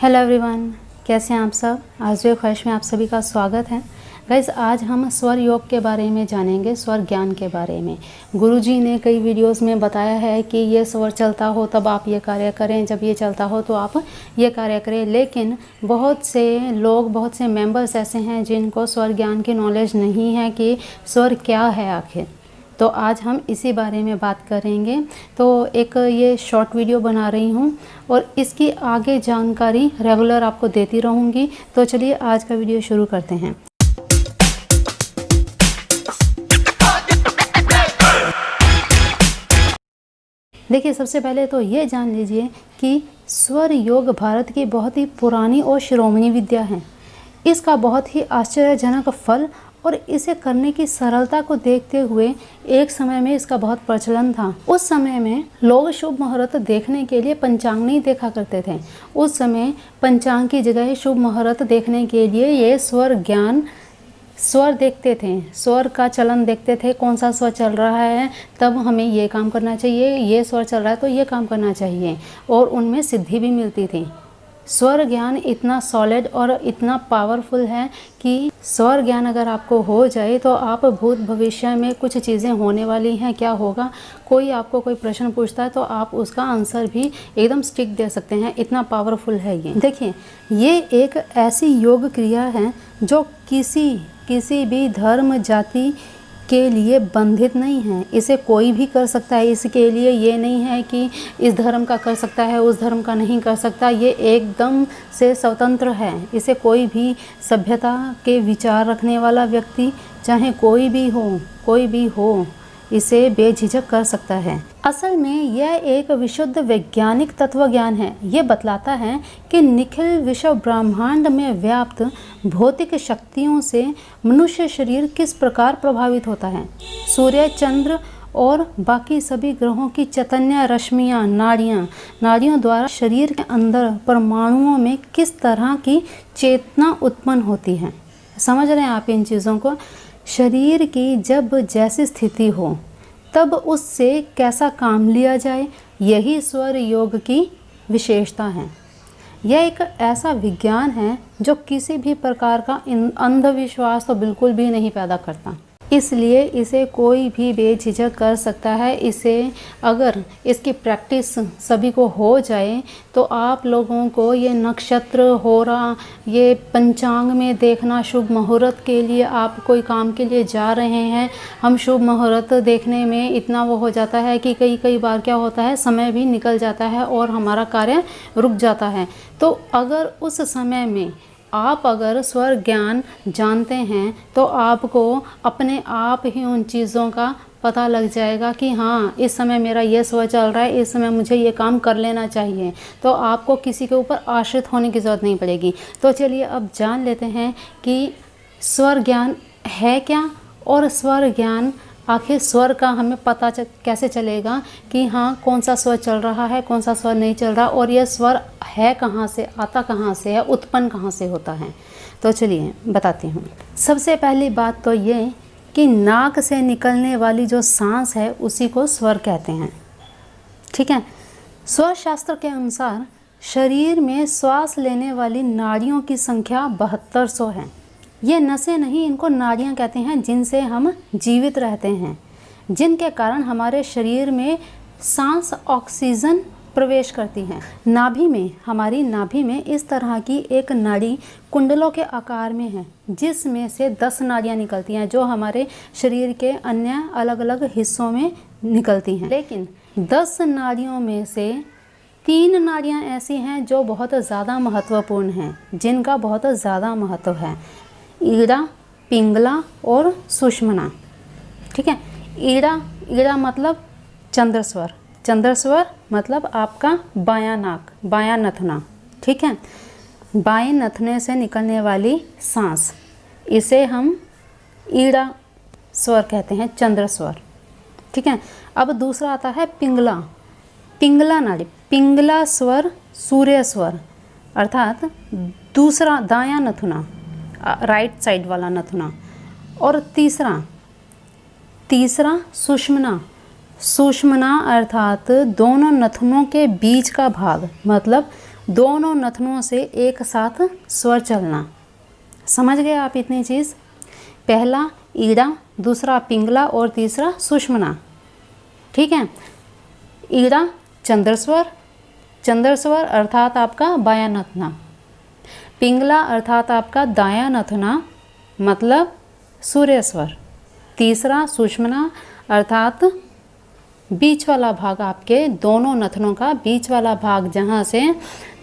Hello everyone, कैसे हैं आप सब। आज वे ख्वाहिश में आप सभी का स्वागत है। गाइस, आज हम स्वर योग के बारे में जानेंगे, स्वर ज्ञान के बारे में। गुरुजी ने कई वीडियोस में बताया है कि ये स्वर चलता हो तब आप ये कार्य करें, जब ये चलता हो तो आप ये कार्य करें। लेकिन बहुत से लोग, बहुत से मेंबर्स ऐसे हैं जिनको स्वर ज्ञान की नॉलेज नहीं है कि स्वर क्या है आखिर। तो आज हम इसी बारे में बात करेंगे। तो एक ये शॉर्ट वीडियो बना रही हूँ और इसकी आगे जानकारी रेगुलर आपको देती रहूँगी। तो चलिए आज का वीडियो शुरू करते हैं। देखिए, सबसे पहले तो ये जान लीजिए कि स्वर योग भारत की बहुत ही पुरानी और शिरोमणि विद्या है। इसका बहुत ही आश्चर्यजनक फल और इसे करने की सरलता को देखते हुए एक समय में इसका बहुत प्रचलन था। उस समय में लोग शुभ मुहूर्त देखने के लिए पंचांग नहीं देखा करते थे। उस समय पंचांग की जगह शुभ मुहूर्त देखने के लिए ये स्वर देखते थे, स्वर का चलन देखते थे। कौन सा स्वर चल रहा है तब हमें ये काम करना चाहिए, ये स्वर चल रहा है तो ये काम करना चाहिए, और उनमें सिद्धि भी मिलती थी। स्वर ज्ञान इतना सॉलिड और इतना पावरफुल है कि स्वर ज्ञान अगर आपको हो जाए तो आप भूत भविष्य में कुछ चीज़ें होने वाली हैं, क्या होगा, कोई आपको कोई प्रश्न पूछता है तो आप उसका आंसर भी एकदम स्टिक दे सकते हैं। इतना पावरफुल है ये। देखिए, ये एक ऐसी योग क्रिया है जो किसी भी धर्म जाति के लिए बंधित नहीं है। इसे कोई भी कर सकता है। इसके लिए ये नहीं है कि इस धर्म का कर सकता है, उस धर्म का नहीं कर सकता। ये एकदम से स्वतंत्र है। इसे कोई भी सभ्यता के विचार रखने वाला व्यक्ति, चाहे कोई भी हो, इसे बेझिझक कर सकता है। असल में यह एक विशुद्ध वैज्ञानिक तत्व ज्ञान है। ये बतलाता है कि निखिल विश्व ब्रह्मांड में व्याप्त भौतिक शक्तियों से मनुष्य शरीर किस प्रकार प्रभावित होता है। सूर्य, चंद्र और बाकी सभी ग्रहों की चैतन्य रश्मियाँ, नाड़ियों द्वारा शरीर के अंदर परमाणुओं में किस तरह की चेतना उत्पन्न होती है। समझ रहे हैं आप इन चीज़ों को। शरीर की जब जैसी स्थिति हो तब उससे कैसा काम लिया जाए, यही स्वर योग की विशेषता है। यह एक ऐसा विज्ञान है जो किसी भी प्रकार का अंधविश्वास तो बिल्कुल भी नहीं पैदा करता। इसलिए इसे कोई भी बेझिझक कर सकता है। इसे अगर इसकी प्रैक्टिस सभी को हो जाए तो आप लोगों को ये नक्षत्र हो रहा, ये पंचांग में देखना, शुभ मुहूर्त के लिए आप कोई काम के लिए जा रहे हैं, हम शुभ मुहूर्त देखने में इतना वो हो जाता है कि कई बार क्या होता है, समय भी निकल जाता है और हमारा कार्य रुक जाता है। तो अगर उस समय में आप अगर स्वर ज्ञान जानते हैं तो आपको अपने आप ही उन चीज़ों का पता लग जाएगा कि हाँ, इस समय मेरा ये स्वर चल रहा है, इस समय मुझे ये काम कर लेना चाहिए। तो आपको किसी के ऊपर आश्रित होने की ज़रूरत नहीं पड़ेगी। तो चलिए अब जान लेते हैं कि स्वर ज्ञान है क्या, और स्वर ज्ञान आखिर स्वर का हमें पता कैसे चलेगा कि हाँ, कौन सा स्वर चल रहा है, कौन सा स्वर नहीं चल रहा, और यह स्वर है कहाँ से, आता कहाँ से है, उत्पन्न कहाँ से होता है। तो चलिए बताती हूँ। सबसे पहली बात तो ये कि नाक से निकलने वाली जो सांस है उसी को स्वर कहते हैं। ठीक है। स्वर शास्त्र के अनुसार शरीर में श्वास लेने वाली नाड़ियों की संख्या 7200 है। ये नसें नहीं, इनको नाड़ियाँ कहते हैं, जिनसे हम जीवित रहते हैं, जिनके कारण हमारे शरीर में सांस, ऑक्सीजन प्रवेश करती है। हमारी नाभि में इस तरह की एक नाड़ी कुंडलों के आकार में है, जिसमें से 10 नाड़ियाँ निकलती हैं, जो हमारे शरीर के अन्य अलग अलग हिस्सों में निकलती हैं। लेकिन 10 नाड़ियों में से 3 नाड़ियाँ ऐसी हैं जो बहुत ज़्यादा महत्वपूर्ण हैं, जिनका बहुत ज़्यादा महत्व है। ईड़ा, पिंगला और सुषुम्ना। ठीक है। ईड़ा मतलब चंद्रस्वर, चंद्रस्वर मतलब आपका बायां नाक, बायां नथना। ठीक है। बाएं नथने से निकलने वाली सांस, इसे हम ईड़ा स्वर कहते हैं, चंद्रस्वर। ठीक है। अब दूसरा आता है पिंगला नाड़ी। पिंगला स्वर सूर्य स्वर, अर्थात दूसरा दायां नथुना, राइट साइड वाला नथुना। और तीसरा सुषुम्ना अर्थात दोनों नथुनों के बीच का भाग, मतलब दोनों नथनों से एक साथ स्वर चलना। समझ गए आप इतनी चीज़? पहला ईड़ा, दूसरा पिंगला और तीसरा सुषमना। ठीक है। ईड़ा चंद्रस्वर, चंद्रस्वर अर्थात आपका बायां नथना। पिंगला अर्थात आपका दायां नथना मतलब सूर्य स्वर। तीसरा सुषमना अर्थात बीच वाला भाग, आपके दोनों नथनों का बीच वाला भाग, जहाँ से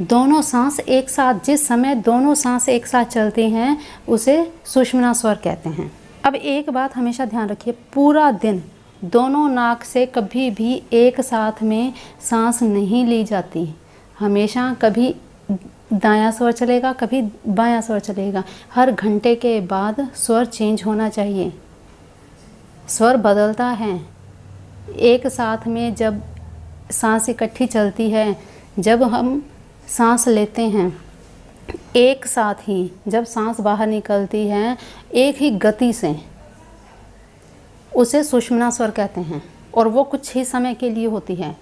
दोनों सांस एक साथ, जिस समय दोनों सांस एक साथ चलती हैं उसे सुषमना स्वर कहते हैं। अब एक बात हमेशा ध्यान रखिए, पूरा दिन दोनों नाक से कभी भी एक साथ में सांस नहीं ली जाती। हमेशा कभी दायां स्वर चलेगा, कभी बायां स्वर चलेगा। हर घंटे के बाद स्वर चेंज होना चाहिए। स्वर बदलता है। एक साथ में जब सांस इकट्ठी चलती है, जब हम सांस लेते हैं एक साथ ही, जब सांस बाहर निकलती है एक ही गति से, उसे सुषमना स्वर कहते हैं। और वो कुछ ही समय के लिए होती है।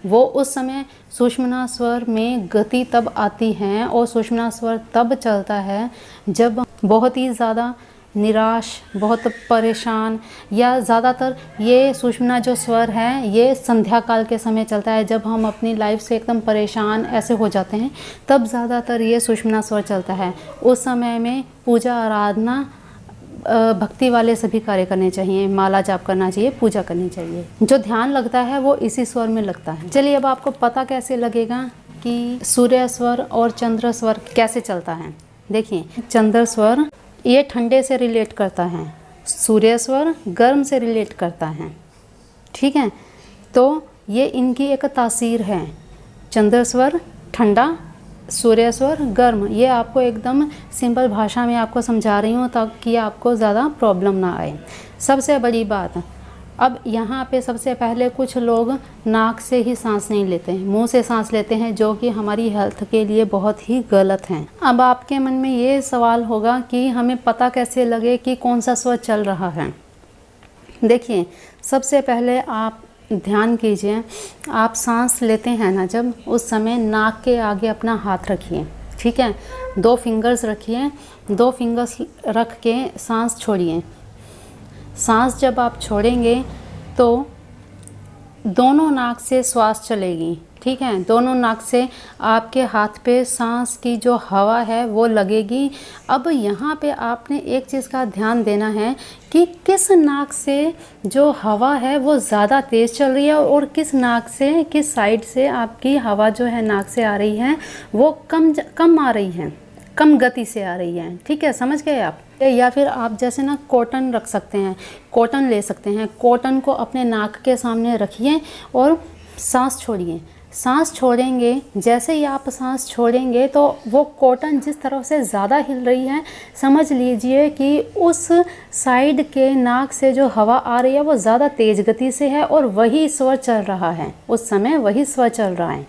वो उस समय सुषमना स्वर में गति तब आती है और सुषमना स्वर तब चलता है जब बहुत ही ज़्यादा निराश, बहुत परेशान, या ज़्यादातर ये सुषमना जो स्वर है ये संध्या काल के समय चलता है। जब हम अपनी लाइफ से एकदम परेशान ऐसे हो जाते हैं तब ज़्यादातर ये सुषमना स्वर चलता है। उस समय में पूजा आराधना, भक्ति वाले सभी कार्य करने चाहिए, माला जाप करना चाहिए, पूजा करनी चाहिए। जो ध्यान लगता है वो इसी स्वर में लगता है। चलिए अब आपको पता कैसे लगेगा कि सूर्य स्वर और चंद्र स्वर कैसे चलता है। देखिए, चंद्र स्वर ये ठंडे से रिलेट करता है, सूर्य स्वर गर्म से रिलेट करता है। ठीक है, तो ये इनकी एक तासीर है। चंद्र स्वर ठंडा, सूर्य स्वर गर्म। ये आपको एकदम सिंपल भाषा में आपको समझा रही हूँ ताकि आपको ज़्यादा प्रॉब्लम ना आए। सबसे बड़ी बात, अब यहाँ पे सबसे पहले कुछ लोग नाक से ही सांस नहीं लेते हैं, मुंह से सांस लेते हैं, जो कि हमारी हेल्थ के लिए बहुत ही गलत है। अब आपके मन में ये सवाल होगा कि हमें पता कैसे लगे कि कौन सा स्वर चल रहा है। देखिए, सबसे पहले आप ध्यान कीजिए, आप सांस लेते हैं ना जब, उस समय नाक के आगे अपना हाथ रखिए। ठीक है, 2 फिंगर्स रखिए, 2 फिंगर्स रख के सांस छोड़िए। सांस जब आप छोड़ेंगे तो दोनों नाक से श्वास चलेगी। ठीक है, दोनों नाक से आपके हाथ पे सांस की जो हवा है वो लगेगी। अब यहाँ पे आपने एक चीज़ का ध्यान देना है कि किस नाक से जो हवा है वो ज़्यादा तेज़ चल रही है और किस नाक से, किस साइड से आपकी हवा जो है नाक से आ रही है वो कम आ रही है, कम गति से आ रही है। ठीक है, समझ गए आप? या फिर आप जैसे ना कॉटन रख सकते हैं, कॉटन ले सकते हैं, कॉटन को अपने नाक के सामने रखिए और सांस छोड़िए। सांस छोड़ेंगे, जैसे ही आप सांस छोड़ेंगे तो वो कॉटन जिस तरफ से ज़्यादा हिल रही है, समझ लीजिए कि उस साइड के नाक से जो हवा आ रही है वो ज़्यादा तेज़ गति से है और वही स्वर चल रहा है, उस समय वही स्वर चल रहा है।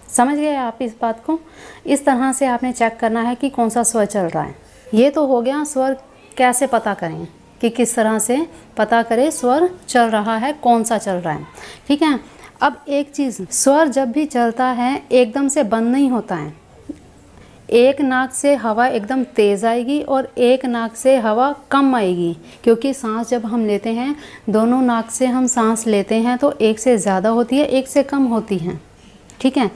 समझ गए आप इस बात को? इस तरह से आपने चेक करना है कि कौन सा स्वर चल रहा है। ये तो हो गया स्वर कैसे पता करें, कि किस तरह से पता करें स्वर चल रहा है, कौन सा चल रहा है। ठीक है, अब एक चीज़, स्वर जब भी चलता है एकदम से बंद नहीं होता है। एक नाक से हवा एकदम तेज़ आएगी और एक नाक से हवा कम आएगी, क्योंकि सांस जब हम लेते हैं दोनों नाक से हम सांस लेते हैं तो एक से ज़्यादा होती है, एक से कम होती है। ठीक है,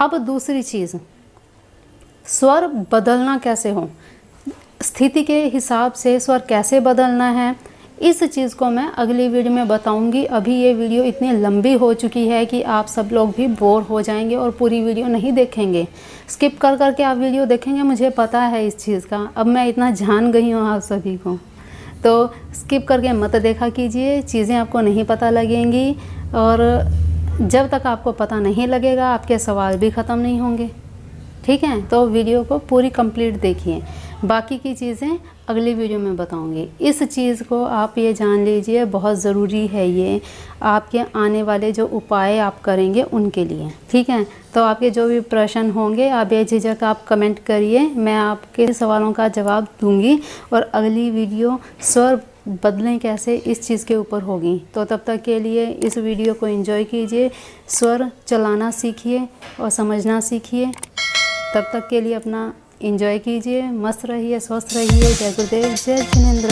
अब दूसरी चीज़, स्वर बदलना कैसे हो, स्थिति के हिसाब से स्वर कैसे बदलना है, इस चीज़ को मैं अगली वीडियो में बताऊंगी। अभी ये वीडियो इतनी लंबी हो चुकी है कि आप सब लोग भी बोर हो जाएंगे और पूरी वीडियो नहीं देखेंगे, स्किप कर कर के आप वीडियो देखेंगे, मुझे पता है इस चीज़ का। अब मैं इतना जान गई हूँ आप सभी को, तो स्किप करके मत देखा कीजिए, चीज़ें आपको नहीं पता लगेंगी और जब तक आपको पता नहीं लगेगा आपके सवाल भी ख़त्म नहीं होंगे। ठीक है, तो वीडियो को पूरी कंप्लीट देखिए, बाकी की चीज़ें अगली वीडियो में बताऊंगी। इस चीज़ को आप ये जान लीजिए, बहुत ज़रूरी है ये आपके आने वाले जो उपाय आप करेंगे उनके लिए, ठीक है। तो आपके जो भी प्रश्न होंगे आप बेझिझक आप कमेंट करिए, मैं आपके सवालों का जवाब दूंगी। और अगली वीडियो स्वर बदलें कैसे इस चीज़ के ऊपर होगी। तो तब तक के लिए इस वीडियो को एंजॉय कीजिए, स्वर चलाना सीखिए और समझना सीखिए। तब तक के लिए अपना एंजॉय कीजिए, मस्त रहिए, स्वस्थ रहिए। जय गुरुदेव, जय जिनेंद्र।